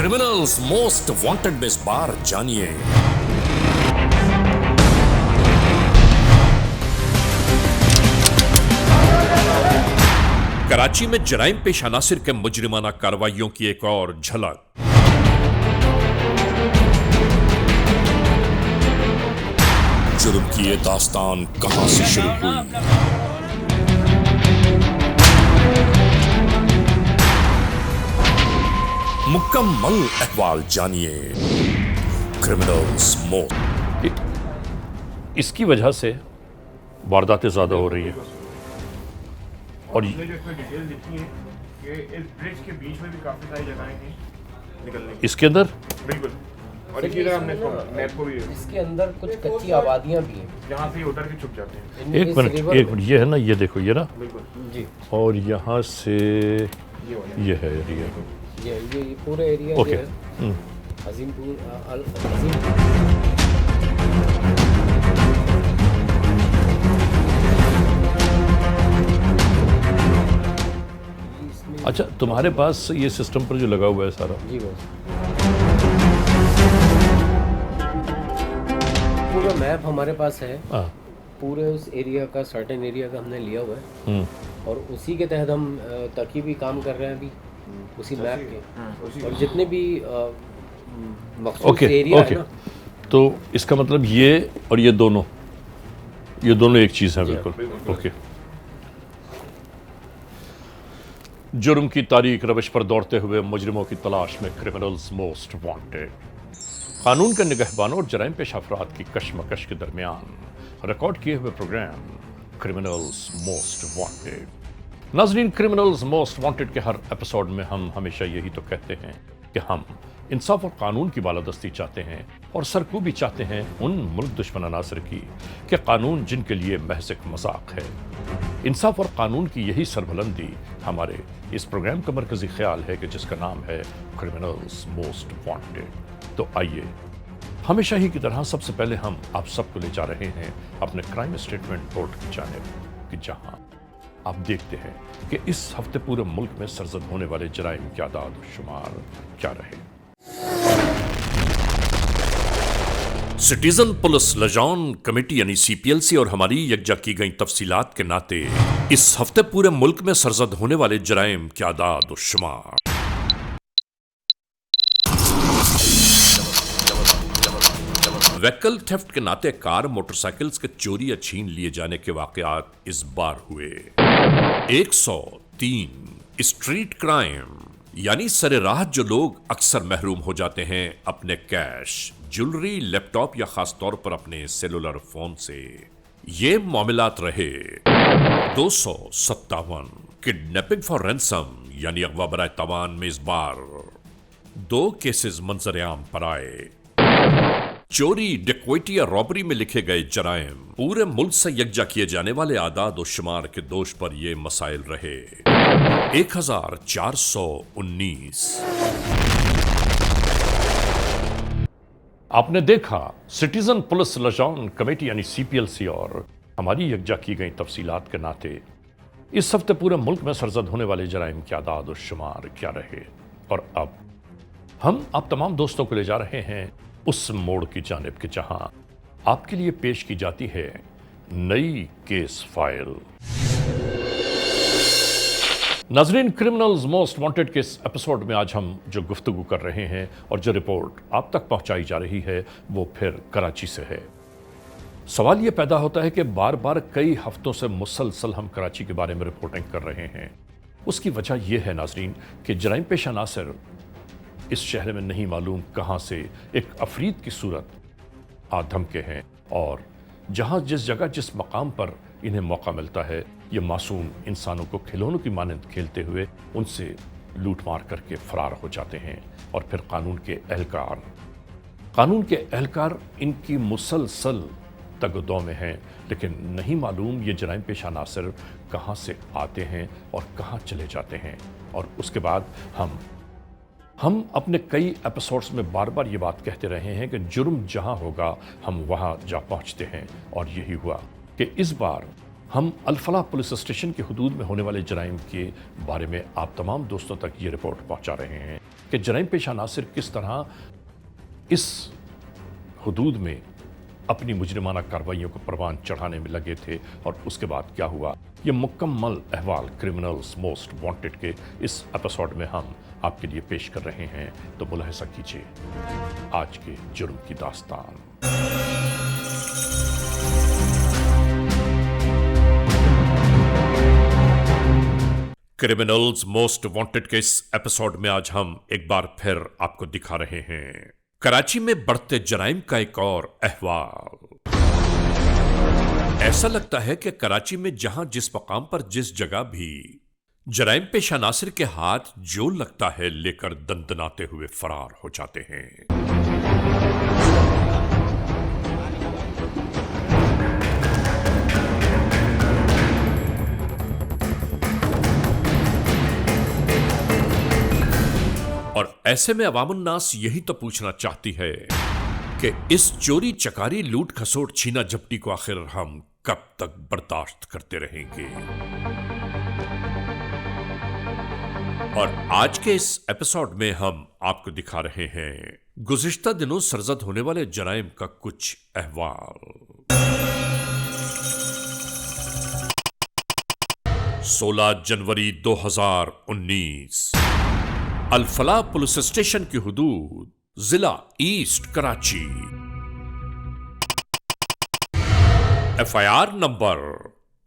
Criminals most wanted में इस बार जानिए कराची में जराइम पेशा नासिर के मुजरिमाना कार्रवाइयों की एक और झलक। जुर्म की ये दास्तान कहां से शुरू हुई, मुकम्मल अहवाल जानिए। Criminals most. इसकी वजह से वारदातें ज्यादा हो रही है और जो इसमें डिटेल लिखी है कि इस ब्रिज के बीच में भी काफी सारी जगहें हैं निकलने की। इसके अंदर बिल्कुल। और इसी तरह हमने मैप को भी इसके अंदर कुछ कच्ची आबादियां भी हैं जहाँ से उतर के छुप जाते हैं। एक मिनट ये है ना, ये देखो ये ना, बिल्कुल जी। और यहाँ से ये वाला ये है एरिया। ये पूरा एरिया ओके। जो है अजीमपुर अजीम। अच्छा, तुम्हारे पास ये सिस्टम पर जो लगा हुआ है सारा, जी बस पूरा मैप हमारे पास है। हाँ। पूरे उस एरिया का, सर्टेन एरिया का हमने लिया हुआ है और उसी के तहत हम तकी भी काम कर रहे हैं अभी उसी मैप के। और जितने भी मखसूस एरिया है ना, तो इसका मतलब ये और ये दोनों एक चीज़ है। बिल्कुल ओके। जुर्म की तारीख रविश पर दौड़ते हुए मुजरिमों की तलाश में क्रिमिनल्स मोस्ट वांटेड। कानून के निगहबानों और जराइम पेश अफराद की कशमकश के दरमियान रिकॉर्ड किए हुए प्रोग्राम क्रिमिनल्स मोस्ट वांटेड। नाजरीन, क्रिमिनल्स मोस्ट वांटेड के हर एपिसोड में हम हमेशा यही तो कहते हैं कि हम इंसाफ और कानून की बालादस्ती चाहते हैं और सरकूबी चाहते हैं उन मुल्क दुश्मन अनासर की कि कानून जिनके लिए महज एक मजाक है। इंसाफ और कानून की यही सरबुलंदी हमारे इस प्रोग्राम का मरकजी ख्याल है कि जिसका नाम है क्रिमिनल्स मोस्ट वांटेड। तो आइए, हमेशा ही की तरह सबसे पहले हम आप सबको ले जा रहे हैं अपने क्राइम स्टेटमेंट बोर्ड की जानिब कि जहां आप देखते हैं कि इस हफ्ते पूरे मुल्क में सरजद होने वाले जराइम की आदाद और शुमार क्या रहे। सिटीजन पुलिस लजान कमेटी यानी सीपीएलसी और हमारी यकजा की गई तफसीलात के नाते इस हफ्ते पूरे मुल्क में सरजद होने वाले जराइम की आदाद और शुमार। व्हीकल थेफ्ट के नाते कार मोटरसाइकिल्स के चोरी या छीन लिए जाने के वाकयात इस बार हुए। 103 स्ट्रीट क्राइम यानी सरे राह जो लोग अक्सर महरूम हो जाते हैं अपने कैश, ज्वेलरी, लैपटॉप या खास तौर पर अपने सेलुलर फोन से। ये मामलात रहे 257 किडनैपिंग फॉर रैंसम यानी अगवा बराए तवान में इस बार 2 केसेस मंजर-ए-आम पर आए। चोरी, डकैती या रॉबरी में लिखे गए जराइम पूरे मुल्क से यकजा किए जाने वाले आदाद और शुमार के दोष पर ये मसाइल रहे 1419। आपने देखा सिटीजन पुलिस लजान कमेटी यानी सीपीएलसी और हमारी यकजा की गई तफसीलात के नाते इस हफ्ते पूरे मुल्क में सरजद होने वाले जराइम की आदाद और शुमार क्या रहे। और अब हम आप तमाम दोस्तों को ले जा रहे हैं उस मोड़ की जानिब के जहां आपके लिए पेश की जाती है नई केस फाइल। नाजरीन, क्रिमिनल्स मोस्ट वांटेड के इस एपिसोड में आज हम जो गुफ्तगू कर रहे हैं और जो रिपोर्ट आप तक पहुंचाई जा रही है वो फिर कराची से है। सवाल ये पैदा होता है कि बार बार कई हफ्तों से मुसलसल हम कराची के बारे में रिपोर्टिंग कर रहे हैं। उसकी वजह यह है नाजरीन कि जराइम पेशा अनासर इस शहर में नहीं मालूम कहां से एक अफरीद की सूरत आधम के हैं और जहां जिस जगह जिस मकाम पर इन्हें मौका मिलता है ये मासूम इंसानों को खिलौनों की मानंद खेलते हुए उनसे लूट मार करके फरार हो जाते हैं। और फिर कानून के एहलकार इनकी मुसलसल तगदो में हैं, लेकिन नहीं मालूम ये जराइम पेशा अनासर कहाँ से आते हैं और कहाँ चले जाते हैं। और उसके बाद हम अपने कई एपिसोड्स में बार बार ये बात कहते रहे हैं कि जुर्म जहां होगा हम वहां जा पहुंचते हैं। और यही हुआ कि इस बार हम अल-फलाह पुलिस स्टेशन के हुदूद में होने वाले जराइम के बारे में आप तमाम दोस्तों तक ये रिपोर्ट पहुंचा रहे हैं कि जराइम पेशा नासिर किस तरह इस हुदूद में अपनी मुजरिमाना कार्रवाइयों को परवान चढ़ाने में लगे थे और उसके बाद क्या हुआ। ये मुकम्मल अहवाल क्रिमिनल्स मोस्ट वांटेड के इस एपिसोड में हम आपके लिए पेश कर रहे हैं, तो मुलाहिजा कीजिए आज के जुर्म की दास्तान। क्रिमिनल्स मोस्ट वांटेड के इस एपिसोड में आज हम एक बार फिर आपको दिखा रहे हैं कराची में बढ़ते जराइम का एक और अहवाल। ऐसा लगता है कि कराची में जहां जिस मकाम पर जिस जगह भी जराइम पेशा नासिर के हाथ जो लगता है लेकर दंदनाते हुए फरार हो जाते हैं। और ऐसे में अवामुन्नास यही तो पूछना चाहती है कि इस चोरी चकारी लूट खसोट छीना झपटी को आखिर हम कब तक बर्दाश्त करते रहेंगे। और आज के इस एपिसोड में हम आपको दिखा रहे हैं गुज़िश्ता दिनों सरजद होने वाले जराइम का कुछ अहवाल। 16 जनवरी 2019 अल-फलाह पुलिस स्टेशन की हुदूद जिला ईस्ट कराची। FIR number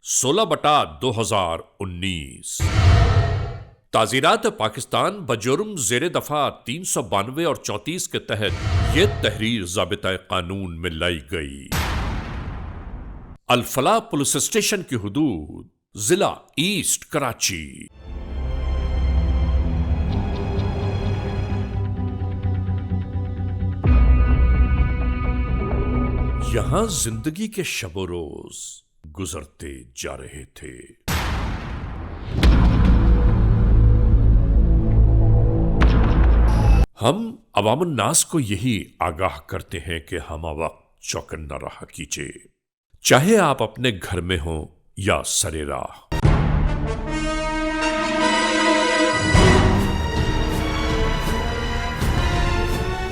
16/2019। ताज़ीरात पाकिस्तान बजुर्म ज़ेरे दफा 392 और 34 के तहत यह तहरीर ज़ाबिता कानून में लाई गई। अल-फलाह पुलिस स्टेशन की हुदूद जिला ईस्ट कराची। यहां जिंदगी के शबो रोज गुजरते जा रहे थे। हम अवामुन्नास को यही आगाह करते हैं कि हम वक्त चौकन्ना रहा कीजिए, चाहे आप अपने घर में हो या सरे राह।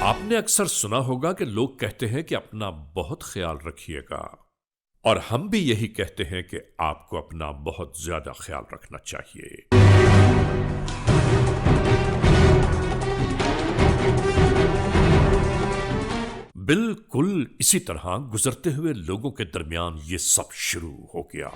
आपने अक्सर सुना होगा कि लोग कहते हैं कि अपना बहुत ख्याल रखिएगा, और हम भी यही कहते हैं कि आपको अपना बहुत ज्यादा ख्याल रखना चाहिए। बिल्कुल इसी तरह गुजरते हुए लोगों के दरमियान ये सब शुरू हो गया।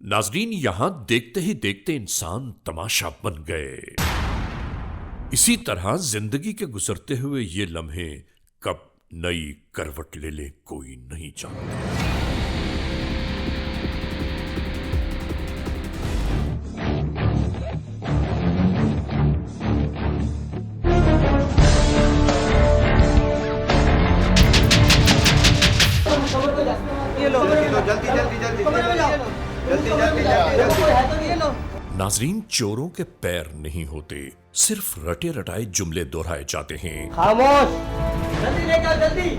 नाजरीन, यहां देखते ही देखते इंसान तमाशा बन गए। इसी तरह जिंदगी के गुजरते हुए ये लम्हे कब नई करवट ले ले कोई नहीं जानता। नाजरीन, चोरों के पैर नहीं होते, सिर्फ रटे रटाए जुमले दोहराए जाते हैं। खामोश, जल्दी लेकर जल्दी।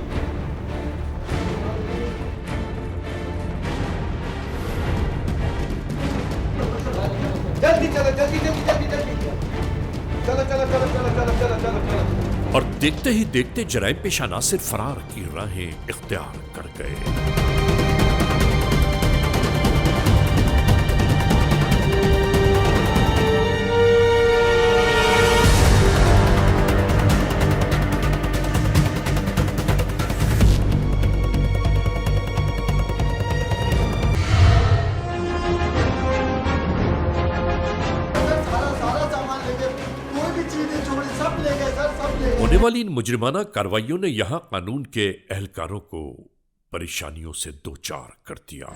जल्दी चलो, जल्दी जल्दी जल्दी जल्दी चलो चलो चलो चलो चलो चलो चलो चलो। और देखते ही देखते जराइम पेशा नासिर फरार की राहें इख्तियार कर गए। होने वाली इन मुजरिमाना कार्रवाइयों ने यहां कानून के एहलकारों को परेशानियों से दो चार कर दिया।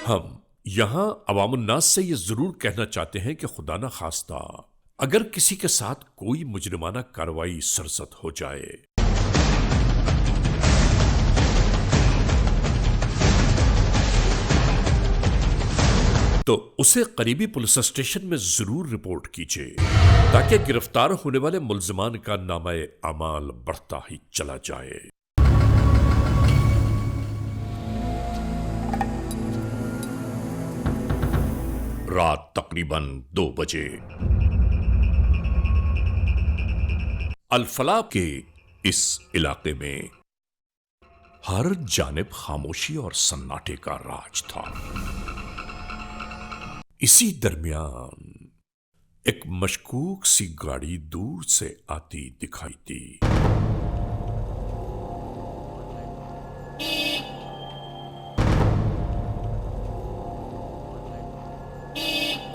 हम यहां अवामुन्नास से यह जरूर कहना चाहते हैं कि खुदा न खास्ता अगर किसी के साथ कोई मुजरिमाना कार्रवाई सरजद हो जाए तो उसे करीबी पुलिस स्टेशन में जरूर रिपोर्ट कीजिए ताकि गिरफ्तार होने वाले मुल्जिमान का नामाए अमाल बढ़ता ही चला जाए। रात तकरीबन 2 बजे अल-फलाह के इस इलाके में हर जानिब खामोशी और सन्नाटे का राज था। इसी दरमियान एक मशकूक सी गाड़ी दूर से आती दिखाई दी।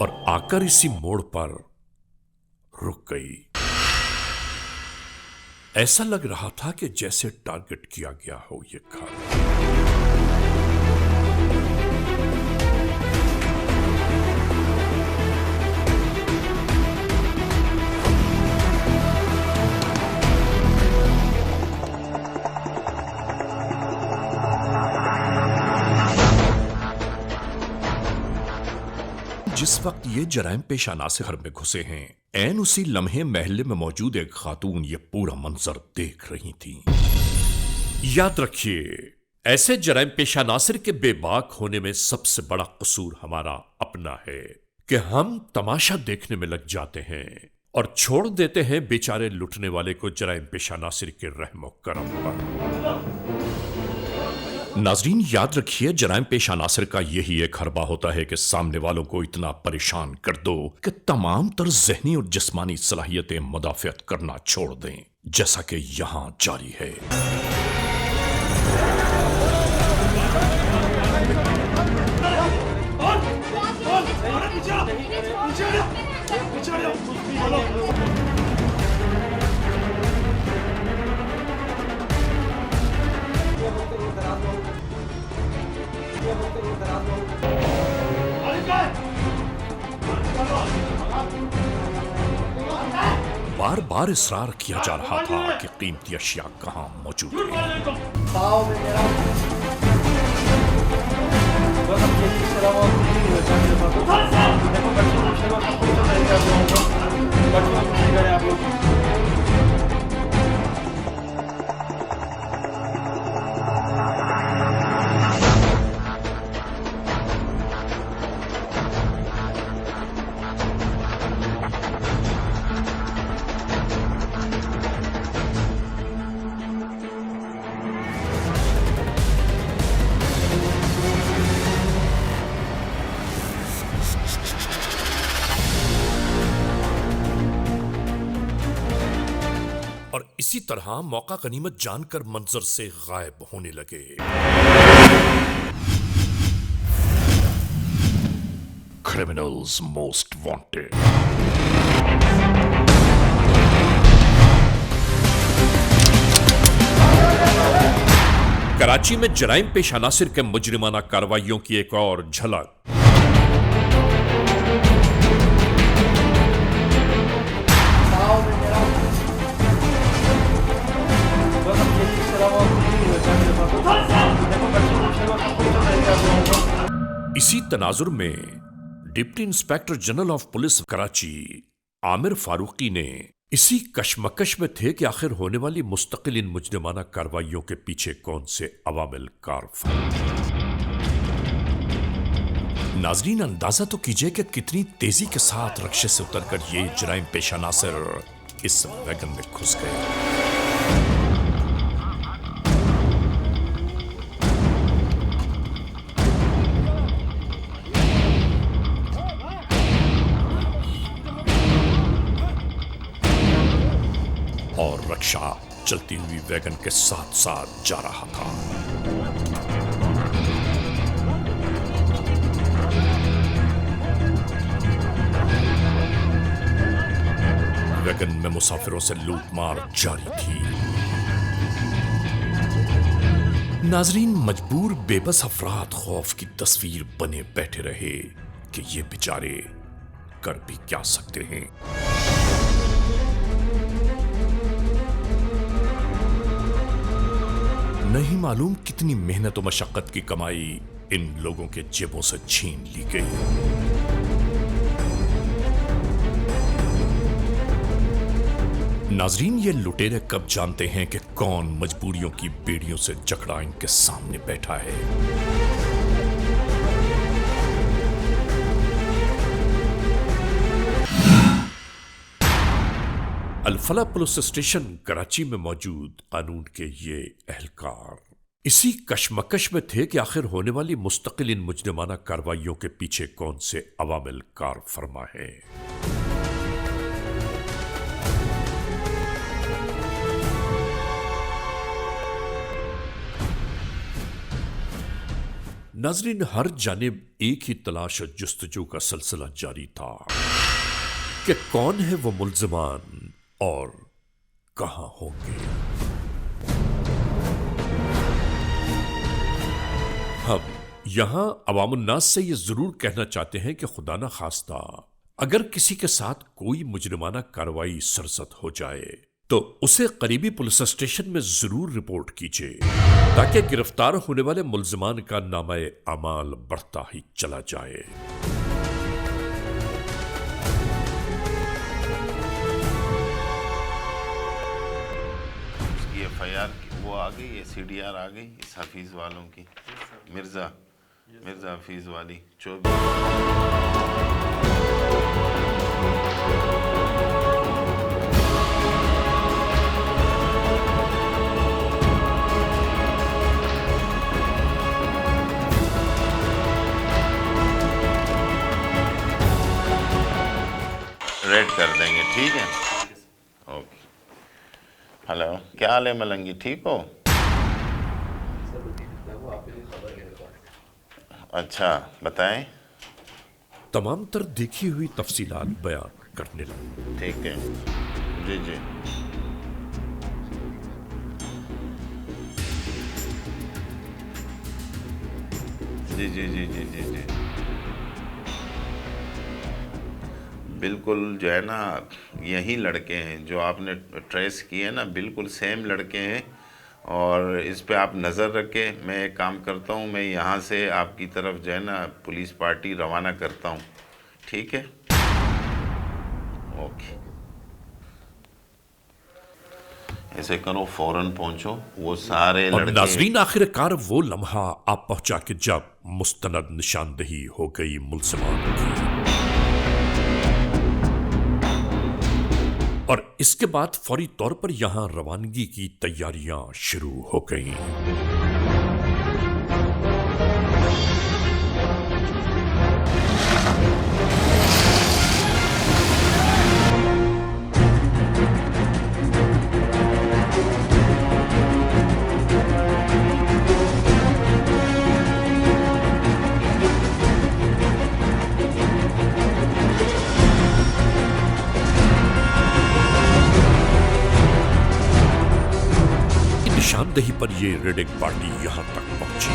और आकर इसी मोड़ पर रुक गई। ऐसा लग रहा था कि जैसे टारगेट किया गया हो ये घर। जिस वक्त ये जराइम पेशा नासिर घर में घुसे हैं, ऐन उसी लम्हे महल्ले में मौजूद एक खातून ये पूरा मंजर देख रही थी। याद रखिए, ऐसे जराइम पेशा नासिर के बेबाक होने में सबसे बड़ा कसूर हमारा अपना है कि हम तमाशा देखने में लग जाते हैं और छोड़ देते हैं बेचारे लुटने वाले को जराइम पेशा नासिर के रहमो करम पर। नाजरीन, याद रखिए, जराइम पेशा नासिर का यही एक हरबा होता है कि सामने वालों को इतना परेशान कर दो कि तमाम तर ज़हनी और जिस्मानी सलाहियतें मुदाफ़ियत करना छोड़ दें, जैसा कि यहां जारी है। बार बार इसरार किया जा रहा था कि कीमती अशिया कहां मौजूद है। और इसी तरह मौका गनीमत जानकर मंजर से गायब होने लगे। Criminals most wanted. कराची में जराइम पेशा नासिर के मुजरिमाना कार्रवाइयों की एक और झलक। इसी तनाजुर में deputy inspector general of police Karachi Aamir Farooqui ने इसी कशमकश में थे कि आखिर होने वाली मुस्तकिल इन मुजरिमाना कार्रवाइयों के पीछे कौन से अवामिल कार फर्क। नाजरीन, अंदाजा तो कीजिए कि कितनी तेजी के साथ रक्शे से उतरकर ये जराइम पेशा नासिर इस वैगन में घुस गए। और रक्षा चलती हुई वैगन के साथ साथ जा रहा था। वैगन में मुसाफिरों से लूटमार जारी थी। नाजरीन, मजबूर बेबस अफराद खौफ की तस्वीर बने बैठे रहे कि ये बेचारे कर भी क्या सकते हैं। नहीं मालूम कितनी मेहनत और मशक्कत की कमाई इन लोगों के जेबों से छीन ली गई। नाजरीन, ये लुटेरे कब जानते हैं कि कौन मजबूरियों की बेड़ियों से जकड़ा इनके सामने बैठा है। अल-फलाह पुलिस स्टेशन कराची में मौजूद कानून के ये एहलकार इसी कशमकश में थे कि आखिर होने वाली मुस्तकिल इन मुजरिमाना कार्रवाइयों के पीछे कौन से अवामिल कार फरमा है। नाजरीन, हर जानिब एक ही तलाश और जुस्तजू का सिलसिला जारी था कि कौन है वो मुल्जिमान और कहां होंगे। हम यहां अवामुन्नास से ये जरूर कहना चाहते हैं कि खुदा न खास्ता अगर किसी के साथ कोई मुजरिमाना कार्रवाई सरजद हो जाए तो उसे करीबी पुलिस स्टेशन में जरूर रिपोर्ट कीजिए, ताकि गिरफ्तार होने वाले मुल्जिमान का नामा अमाल बढ़ता ही चला जाए। FIR वो आ गई है, CDR आ गई इस हफीज वालों की, मिर्जा हफीज वाली 24। रेड कर देंगे, ठीक है। ओके, हेलो, क्या हाल है मलंगी, ठीक हो? अच्छा, बताएं। तमाम तर देखी हुई तफसीलात बयान करने लगे। ठीक है, जी जी। जी जी जी जी जी जी बिल्कुल, जो है ना, यही लड़के हैं जो आपने ट्रेस किए ना, बिल्कुल सेम लड़के हैं। और इस पे आप नज़र रखें। मैं एक काम करता हूँ, मैं यहाँ से आपकी तरफ जो है ना पुलिस पार्टी रवाना करता हूँ, ठीक है? ओके, ऐसे करो, फौरन पहुँचो, वो सारे और लड़के। नाजरीन, आखिरकार वो लम्हा आप पहुंचा कि जब मुस्तनद निशानदही हो गई मुल्जिमान की, और इसके बाद फौरी तौर पर यहां रवानगी की तैयारियां शुरू हो गईं। निशानदही पर ये रेडिंग पार्टी यहां तक पहुंची।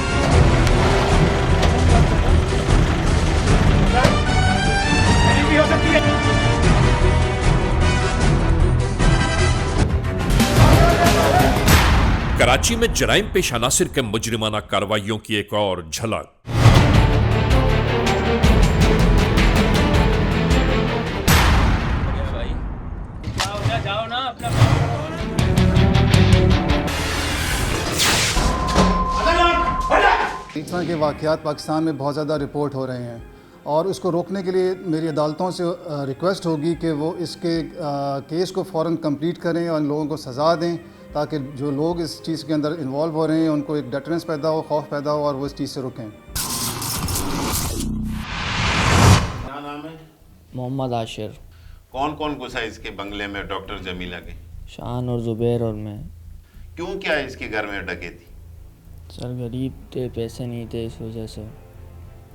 कराची में जराइम पेश अनासिर के मुजरिमाना कार्रवाइयों की एक और झलक। इस तरह के वाक़यात पाकिस्तान में बहुत ज़्यादा रिपोर्ट हो रहे हैं और उसको रोकने के लिए मेरी अदालतों से रिक्वेस्ट होगी कि वो इसके केस को फ़ौरन कंप्लीट करें और इन लोगों को सज़ा दें, ताकि जो लोग इस चीज़ के अंदर इन्वॉल्व हो रहे हैं उनको एक डटरेंस पैदा हो, खौफ पैदा हो और वो इस चीज़ से रुकें। क्या नाम है? मोहम्मद आशिर। कौन कौन घुसा इसके बंगले में डॉक्टर जमीला के? शान और ज़ुबैर और मैं। क्यों, क्या है इसके घर में डकैती? सर गरीब थे, पैसे नहीं थे, इस वजह से।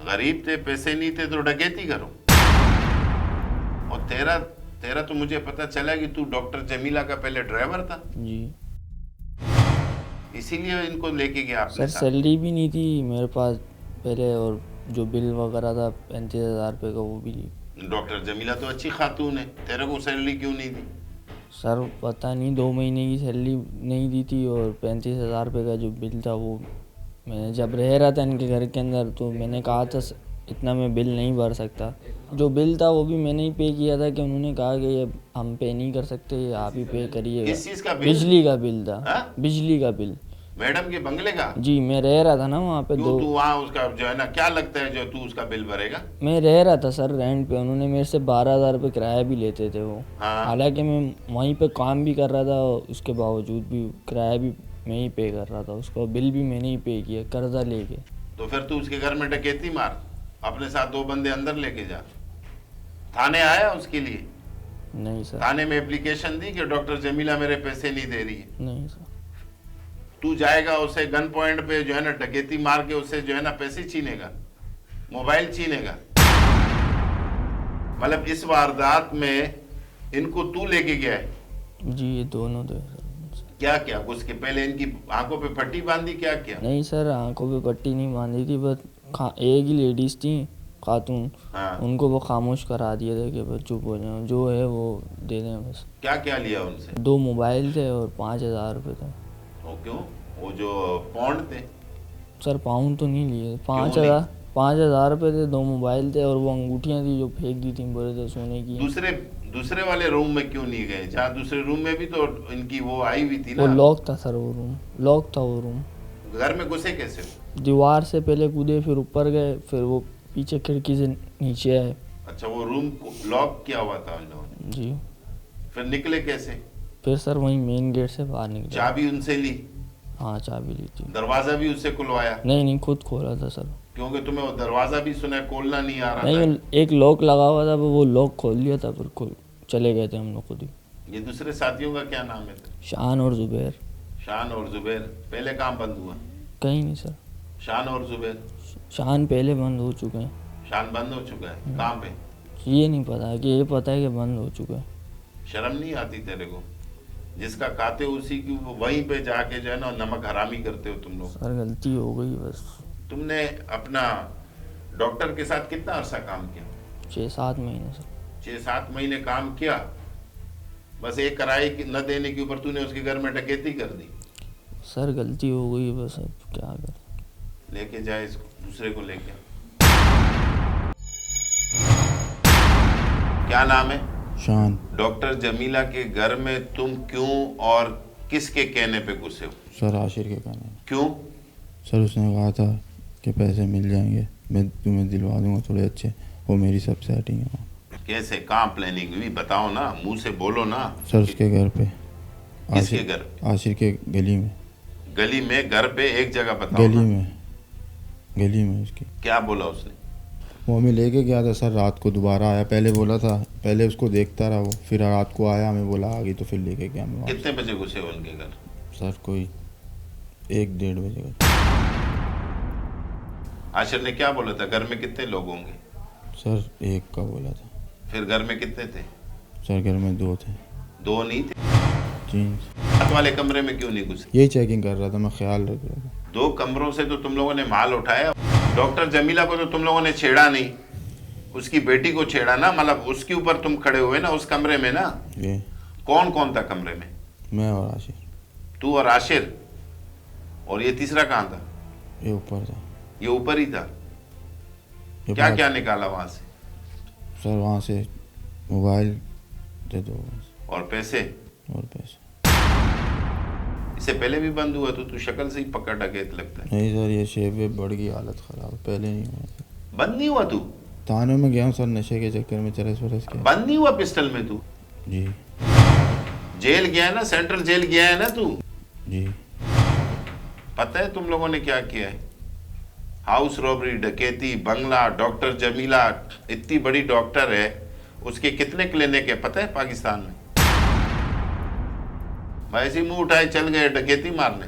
गरीब थे, पैसे नहीं थे तो डकैती करो? और तेरा तो मुझे पता चला कि तू डॉक्टर जमीला का पहले ड्राइवर था। जी, इसीलिए इनको लेके गया आपने सर। साथ? सैलरी भी नहीं थी मेरे पास पहले, और जो बिल वगैरह था 35,000 रुपये का, वो भी ली। डॉक्टर जमीला तो अच्छी खातून है, तेरे को सैलरी क्यों नहीं दी? सर पता नहीं, 2 महीने की सैलरी नहीं दी थी और 35,000 रुपये का जो बिल था वो मैं जब रह रहा था इनके घर के अंदर तो मैंने कहा था इतना मैं बिल नहीं भर सकता। जो बिल था वो भी मैंने ही पे किया था कि उन्होंने कहा कि ये हम पे नहीं कर सकते, ये आप ही पे करिएगा। किस चीज का बिल? बिजली का बिल था। हाँ? बिजली का बिल। मैडम के बंगले का? जी, मैं रह रहा था ना वहाँ पे। क्यों तू वहाँ उसका जो है ना, क्या लगता है जो तू उसका बिल भरेगा? मैं रह रहा था सर रेंट पे, उन्होंने मेरे से 12,000 रुपये किराया भी लेते थे वो। हाँ। हालांकि मैं वहीं पे काम भी कर रहा था, उसके बावजूद भी किराया भी मैं ही पे कर रहा था, उसका बिल भी मैंने ही पे किया कर्जा लेके। तो फिर तू उसके घर में डकैती मार, अपने साथ 2 बंदे अंदर लेके जा। थाने आया उसके लिए? नहीं सर। थाने में एप्लीकेशन दी कि डॉक्टर जमीला मेरे पैसे नहीं दे रही है? नहीं सर। तू जाएगा उसे गन पॉइंट पे जो है ना डकैती मार के उससे जो है ना पैसे छीनेगा, मोबाइल छीनेगा? मतलब इस वारदात में इनको तू लेके गया है? जी, ये दोनों थे सर। क्या क्या उसके पहले इनकी आंखों पे पट्टी बांधी, क्या क्या? नहीं सर, आंखों पे पट्टी नहीं बांधी थी, बस एक ही लेडीज थी खातून। हाँ। उनको वो खामोश करा दिए थे कि बस चुप हो जाओ, जो है वो दे दें बस। क्या क्या लिया उनसे? 2 मोबाइल थे और 5,000 रुपये थे। वो क्यों? वो जो पौंड थे? सर पाउंड तो नहीं लिए, नहीं? 5,000 रुपये थे, 2 मोबाइल थे और वो अंगूठियाँ थी जो फेंक दी थी, बोले थे सोने की। दूसरे वाले रूम में क्यों नहीं गए? जहाँ दूसरे रूम में भी तो इनकी वो आई हुई थी ना। वो लॉक था सर, वो रूम लॉक था। वो रूम घर में घुसे कैसे हो? दीवार से पहले कूदे, फिर ऊपर गए, फिर वो पीछे खिड़की से नीचे आए। अच्छा, वो रूम को लॉक किया हुआ था उन लोगों ने? जी। फिर निकले कैसे? फिर सर वहीं मेन गेट से बाहर निकले। चाबी उनसे ली? हाँ, चाबी ली थी। दरवाजा भी उससे खुलवाया? नहीं, खुद खोला था सर। क्योंकि तुम्हें वो दरवाजा भी सुना खोलना नहीं आ रहा नहीं, था? एक लॉक लगा हुआ था, वो लॉक खोल लिया था, फिर चले गए थे हम लोग खुद ही। ये दूसरे साथियों का क्या नाम है? शान और जुबैर। शान और जुबैर। पहले काम बंद हुआ? कहीं नहीं सर। शान और जुबैर? शान पहले बंद हो चुके हैं। शान बंद हो चुका है? कहाँ पे? ये नहीं पता है, कि ये पता है कि बंद हो चुका है। शर्म नहीं आती तेरे को? जिसका खाते उसी की वहीं पे जाके जो है ना नमक हरामी करते हो तुम लोग। सर गलती हो गई बस। तुमने अपना डॉक्टर के साथ कितना अरसा काम किया? 6-7 महीने सर। 6-7 महीने काम किया, बस एक किराए न देने के ऊपर तूने उसके घर में डकैती कर दी? सर गलती हो गई बस, अब क्या कर। लेके जाए इसको, दूसरे को लेके। क्या नाम है? शान। डॉक्टर जमीला के घर में तुम क्यों और किसके कहने पे घुसे हो? सर आशिर के कहने। क्यों? सर उसने कहा था कि पैसे मिल जाएंगे, मैं तुम्हें दिलवा दूंगा थोड़े अच्छे, वो मेरी सब सेटिंग है। कैसे, कहाँ प्लानिंग हुई? बताओ ना, मुंह से बोलो ना। सर उसके घर पे। किसके घर? आशिर के गली में। गली में? घर पे? एक जगह बताओ ना। गली में उसकी। क्या बोला उसने? वो हमें लेके गया था सर, रात को दोबारा आया। पहले बोला था, पहले उसको देखता रहा वो, फिर रात को आया, हमें बोला आ गई, तो फिर लेके गया मैं। कितने बजे घुसे हो उनके घर? सर कोई 1-1:30 बजे का। आशिर ने क्या बोला था? घर में कितने लोग होंगे? सर 1 का बोला था। फिर घर में कितने थे? सर घर में 2 थे। 2 नहीं थे? 3। हाथ वाले कमरे में क्यों नहीं घुसे? यही चेकिंग कर रहा था, मैं ख्याल रख रहा था। 2 कमरों से तो तुम लोगों ने माल उठाया। डॉक्टर जमीला को तो तुम लोगों ने छेड़ा नहीं, उसकी बेटी को छेड़ा ना, मतलब उसके ऊपर तुम खड़े हुए ना उस कमरे में ना। ये कौन कौन था कमरे में? मैं और आशिर। तू और आशिर? और ये तीसरा कहाँ था? ये ऊपर था। ये ऊपर ही था? ये क्या बाहर- क्या निकाला वहां से? सर वहाँ से मोबाइल दे दो और पैसे? और पैसे। इससे पहले भी बंद हुआ? तो तू शक्ल से ही पक्का डकैत लगता है। नहीं सर, ये शेप वेप बढ़ गई, हालत ख़राब। पहले नहीं हुआ सर। बंद नहीं हुआ तू? थाने में गया हूँ सर, नशे के चक्कर में चरस वरस के। बंद नहीं हुआ पिस्टल में तू? जी। जेल गया है ना, सेंट्रल जेल गया है ना तू? जी। पता है तुम लोगों ने क्या किया है? हाउस रॉबरी, डकैती, बंगला। डॉक्टर जमीला इतनी बड़ी डॉक्टर है, उसके कितने क्लिनिक है पता है पाकिस्तान में? वैसे ही मुंह उठाए चल गए डकैती मारने।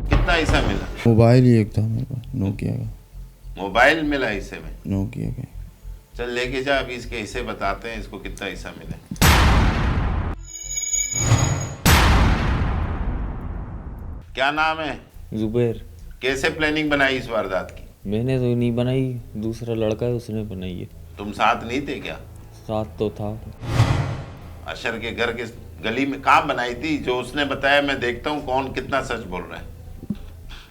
कितना हिस्सा मिला? मोबाइल ही एक था मेरे पास, नोकिया का। मोबाइल मिला हिस्से में? नोकिया का। चल लेके जा, अभी इसके हिस्से बताते हैं इसको कितना हिस्सा मिला। क्या नाम है? जुबैर। कैसे प्लानिंग बनाई इस वारदात की? मैंने तो नहीं बनाई, दूसरा लड़का है उसने बनाई है। तुम साथ नहीं थे क्या? साथ तो था। अशर के घर के गली में कहाँ बनाई थी? जो उसने बताया, मैं देखता हूँ कौन कितना सच बोल रहा है।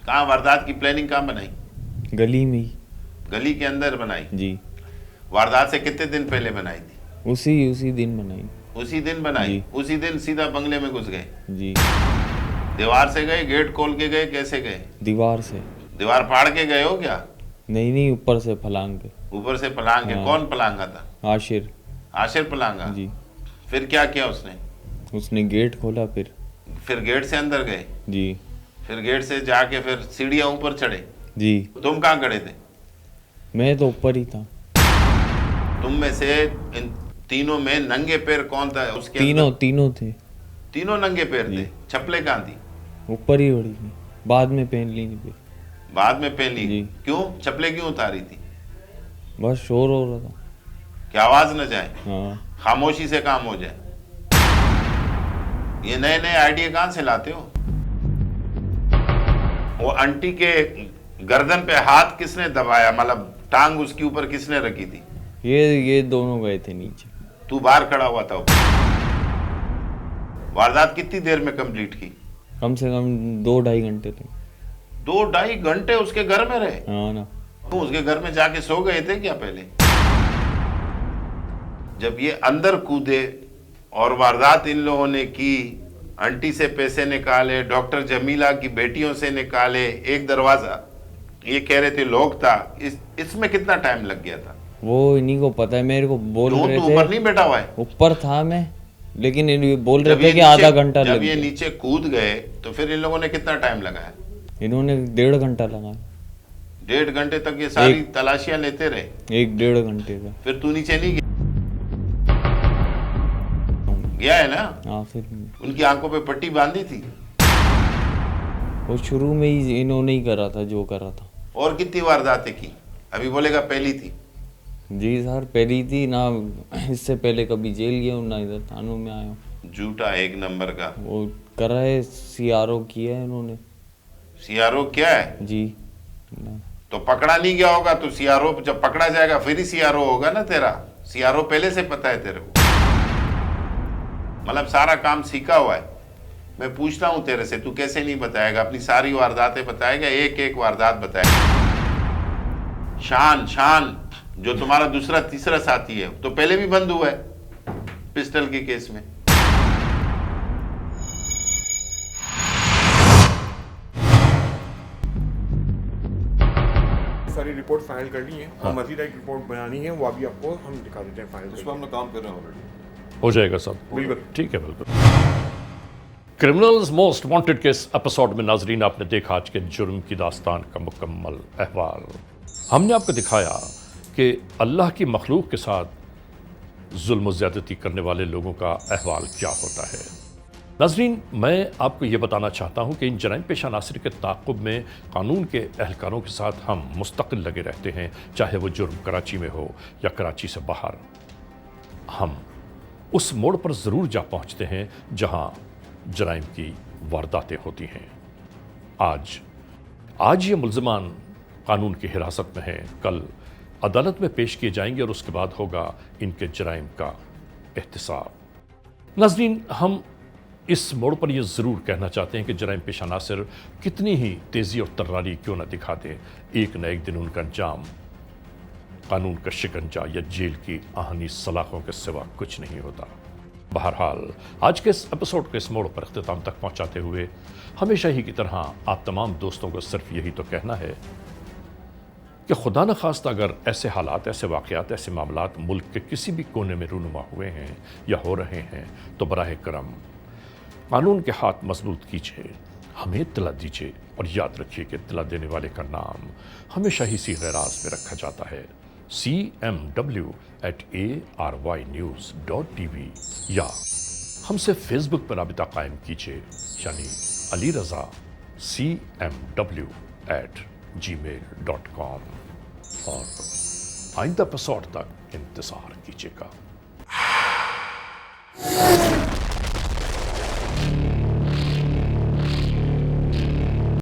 कहाँ वारदात की प्लानिंग कहाँ बनाई? गली में ही। गली के अंदर बनाई? जी। वारदात से कितने दिन पहले बनाई थी? उसी दिन बनाई। उसी दिन बनाई? उसी दिन सीधा बंगले में घुस गए? जी। दीवार से गए, गेट खोल के गए, कैसे गए? दीवार से। दीवार फाड़ के गए हो क्या? नहीं, ऊपर से फलांग के। ऊपर से फलांग के? कौन फलांगा था? आशिर। आशिर फलांगा? जी। फिर क्या किया उसने? उसने गेट खोला, फिर गेट से अंदर गए? जी। फिर गेट से जाके फिर सीढ़ियां ऊपर चढ़े? जी। तुम कहाँ खड़े थे? मैं तो ऊपर ही था। तुम में से इन तीनों में नंगे पैर कौन था? उसके तीनों थे। तीनों नंगे पैर थे? चप्पलें कहाँ थी? ऊपर ही पड़ी थी, बाद में पहन ली नहीं। बाद में पहन ली? क्यों? चप्पलें क्यों उतारी थी? बस शोर हो रहा था कि आवाज न जाए। हाँ। खामोशी से काम हो जाए। ये नए नए आइडिया कहाँ से लाते हो? वो आंटी के गर्दन पे हाथ किसने दबाया? मतलब टांग उसके ऊपर किसने रखी थी? ये दोनों गए थे नीचे। तू बाहर खड़ा हुआ था? वारदात कितनी देर में कंप्लीट की? कम से कम 2-2.5 घंटे थे। 2-2.5 घंटे उसके घर में रहे? हाँ ना। तुम उसके घर में जाके सो गए थे क्या पहले? जब ये अंदर कूदे और वारदात इन लोगों ने की, आंटी से पैसे निकाले, डॉक्टर जमीला की बेटियों से निकाले, एक दरवाजा ये कह रहे थे लॉक था, इसमें कितना टाइम लग गया था? वो इन्हीं को पता है, मेरे को बोल रहे थे। ऊपर नहीं बैठा हुआ है? ऊपर था मैं, लेकिन बोल रहे थे कि आधा घंटा लग गया। जब ये नीचे कूद गए तो फिर इन लोगों ने कितना टाइम लगाया? इन्होंने 1.5 घंटा लगाया। 1.5 घंटे तक ये सारी तलाशियां लेते रहे? 1-1.5 घंटे का। फिर तू नीचे नहीं गया है ना? हाँ। फिर उनकी आंखों पे पट्टी बांधी थी? वो शुरू में ही इन्होंने ही करा था जो करा था। और कितनी वारदातें की? अभी बोलेगा पहली थी। जी सर, पहली थी ना। इससे पहले कभी जेल गया हूँ ना इधर थानों में आया हूँ। झूठा एक नंबर का। वो करा है, CRO किया है इन्होंने। CRO क्या है? जी। तो पकड़ा नहीं गया होगा तो CRO जब पकड़ा जाएगा फिर ही CRO होगा ना तेरा। CRO पहले से पता है तेरे को? मतलब सारा काम सीखा हुआ है। मैं पूछता हूं तेरे से, तू कैसे नहीं बताएगा? अपनी सारी वारदातें बताएगा, एक एक वारदात बताएगा। शान जो तुम्हारा दूसरा तीसरा साथी है तो पहले भी बंद हुआ है पिस्टल के केस में। सारी रिपोर्ट फाइल कर ली है। हाँ। मजीद एक रिपोर्ट बनानी है, वो अभी आपको हम दिखा देते हैं फाइल। इस पर हम लोग काम कर रहे हैं ऑलरेडी। हो जाएगा सब? बिल्कुल ठीक है, बिल्कुल। Criminals most wanted case episode में नाजरीन आपने देखा आज के जुर्म की दास्तान का मुकम्मल अहवाल। हमने आपको दिखाया कि अल्लाह की मखलूक के साथ जुल्म ज़्यादती करने वाले लोगों का अहवाल क्या होता है। नाजरीन, मैं आपको ये बताना चाहता हूँ कि इन जराइम पेश अनासर के ताक़ुब में कानून के एहलकारों के साथ हम मुस्तकिल लगे रहते हैं, चाहे वो जुर्म कराची में हो या कराची से बाहर। हम उस मोड़ पर ज़रूर जा पहुँचते हैं जहाँ जराइम की वारदातें होती हैं। आज ये मुल्ज़िमान कानून की हिरासत में हैं, कल अदालत में पेश किए जाएंगे और उसके बाद होगा इनके जराइम का एहतिसाब। नाज़रीन, हम इस मोड़ पर यह ज़रूर कहना चाहते हैं कि जराइम पेश अनासर कितनी ही तेज़ी और तर्रारी क्यों न दिखा दें, एक न एक दिन उनका अंजाम कानून का शिकंजा या जेल की आहनी सलाखों के सिवा कुछ नहीं होता। बहरहाल, आज के इस एपिसोड के इस मोड़ पर अख्तिताम तक पहुंचाते हुए हमेशा ही की तरह आप तमाम दोस्तों को सिर्फ यही तो कहना है कि खुदा न खास्ता अगर ऐसे हालात, ऐसे वाक़यात, ऐसे मामलात मुल्क के किसी भी कोने में रूनुमा हुए हैं या हो रहे हैं तो बराह करम कानून के हाथ मजबूत कीजिए, हमें इत्तला दीजिए और याद रखिए कि इत्तला देने वाले का नाम हमेशा ही सीग़े राज़ में रखा जाता है, cmw@aynews.tv, या हमसे फेसबुक पर राबिता कायम कीजिए, यानी अली रज़ा cmw@gmail.com, और आइंदा एपिसोड तक इंतज़ार कीजिएगा।